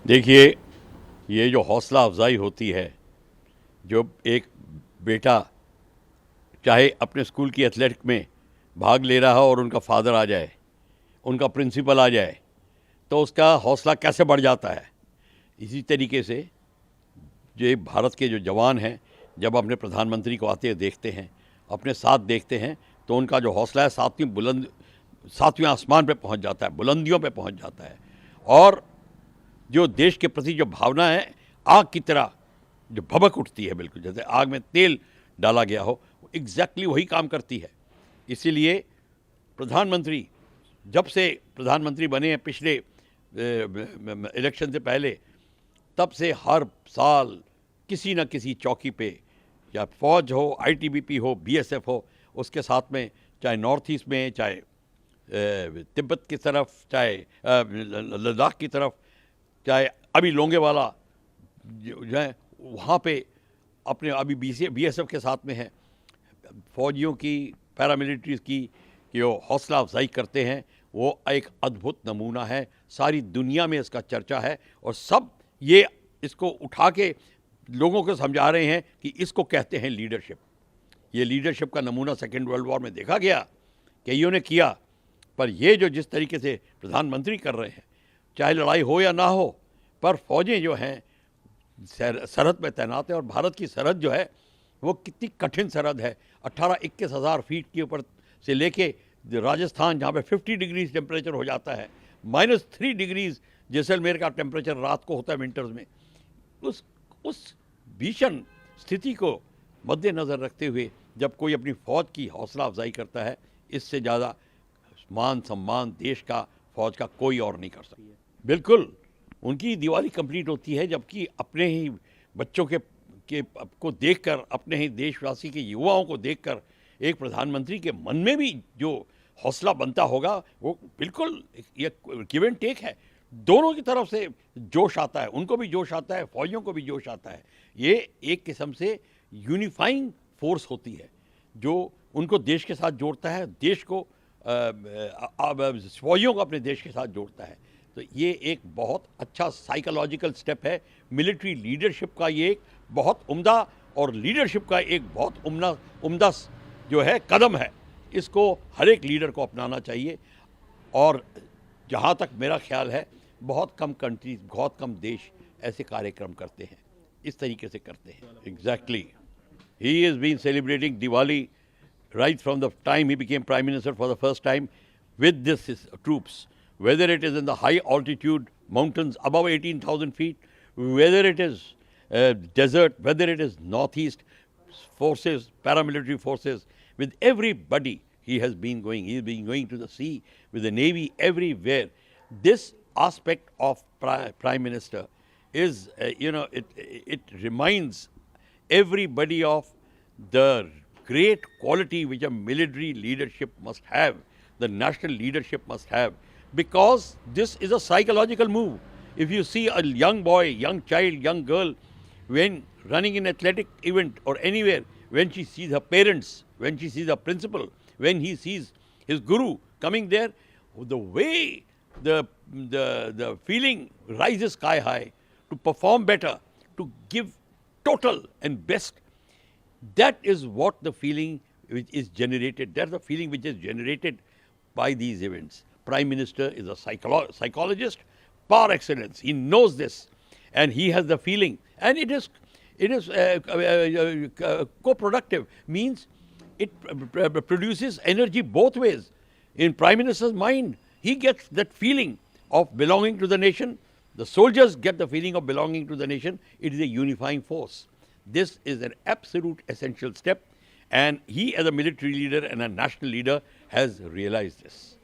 देखिए, ये जो हौसला अफजाई होती है, जो एक बेटा चाहे अपने स्कूल की एथलेटिक में भाग ले रहा हो और उनका फादर आ जाए, उनका प्रिंसिपल आ जाए, तो उसका हौसला कैसे बढ़ जाता है। इसी तरीके से ये भारत के जो जवान हैं, जब अपने प्रधानमंत्री को आते देखते हैं, अपने साथ देखते हैं, तो उनका जो हौसला है सातवीं आसमान पे पहुंच जाता है, बुलंदियों पे पहुंच जाता है। और जो देश के प्रति जो भावना है, आग की तरह जो भभक उठती है, बिल्कुल जैसे आग में तेल डाला गया हो, एग्जैक्टली वही काम करती है। इसीलिए प्रधानमंत्री जब से प्रधानमंत्री बने हैं पिछले इलेक्शन से पहले, तब से हर साल किसी न किसी चौकी पे, या फौज हो, आईटीबीपी हो, बीएसएफ हो, उसके साथ में चाहे नॉर्थ ईस्ट में, चाहे तिब्बत की तरफ, चाहे लद्दाख की तरफ, चाहे अभी लोंगेवाला जो है वहाँ पे अपने अभी बीएसएफ के साथ में है, फौजियों की, पैरामिलिट्रीज की जो हौसला अफजाई करते हैं, वो एक अद्भुत नमूना है। सारी दुनिया में इसका चर्चा है और सब ये इसको उठा के लोगों को समझा रहे हैं कि इसको कहते हैं लीडरशिप। ये लीडरशिप का नमूना सेकेंड वर्ल्ड वॉर में देखा गया, कईयों ने किया, पर ये जो जिस तरीके से प्रधानमंत्री कर रहे हैं, चाहे लड़ाई हो या ना हो, पर फौजें जो हैं सरहद में तैनात है। और भारत की सरहद जो है वो कितनी कठिन सरहद है, 18-21 हज़ार फीट के ऊपर से लेके राजस्थान, जहाँ पे 50 डिग्रीज टेम्परेचर हो जाता है, -3 डिग्रीज जैसलमेर का टेम्परेचर रात को होता है विंटर्स में। उस भीषण स्थिति को मद्देनज़र रखते हुए जब कोई अपनी फ़ौज की हौसला अफजाई करता है, इससे ज़्यादा मान सम्मान देश का, फौज का कोई और नहीं कर सकता। बिल्कुल, उनकी दिवाली कंप्लीट होती है जबकि अपने ही बच्चों के को देखकर, अपने ही देशवासी के युवाओं को देखकर एक प्रधानमंत्री के मन में भी जो हौसला बनता होगा, वो बिल्कुल ये गिव एंड टेक है। दोनों की तरफ से जोश आता है, उनको भी जोश आता है, फौजियों को भी जोश आता है। ये एक किस्म से यूनिफाइंग फोर्स होती है जो उनको देश के साथ जोड़ता है, देश को फौजियों को अपने देश के साथ जोड़ता है। तो ये एक बहुत अच्छा साइकोलॉजिकल स्टेप है मिलिट्री लीडरशिप का। ये एक बहुत उम्दा और लीडरशिप का एक बहुत उम्दा जो है कदम है। इसको हर एक लीडर को अपनाना चाहिए। और जहाँ तक मेरा ख्याल है, बहुत कम कंट्रीज, बहुत कम देश ऐसे कार्यक्रम करते हैं, इस तरीके से करते हैं। Exactly, he is been celebrating Diwali right from the time he became prime minister for the first time with this his troops, whether it is in the high altitude mountains above 18,000 feet, whether it is desert, whether it is northeast forces, paramilitary forces, with everybody he has been going. He has been going to the sea with the navy, everywhere. This aspect of prime minister is, it reminds everybody of the great quality which a military leadership must have, the national leadership must have, because this is a psychological move. If you see a young boy, young child, young girl, when running in athletic event or anywhere, when she sees her parents, when she sees her principal, when he sees his guru coming there, the way the feeling rises sky high to perform better, to give total and best. That is what the feeling which is generated, that's the feeling which is generated by these events. Prime Minister is a psychologist par excellence. He knows this and he has the feeling, and it is co-productive, means it produces energy both ways. In Prime Minister's mind, he gets that feeling of belonging to the nation. The soldiers get the feeling of belonging to the nation. It is a unifying force. This is an absolute essential step, and he as a military leader and a national leader has realized this.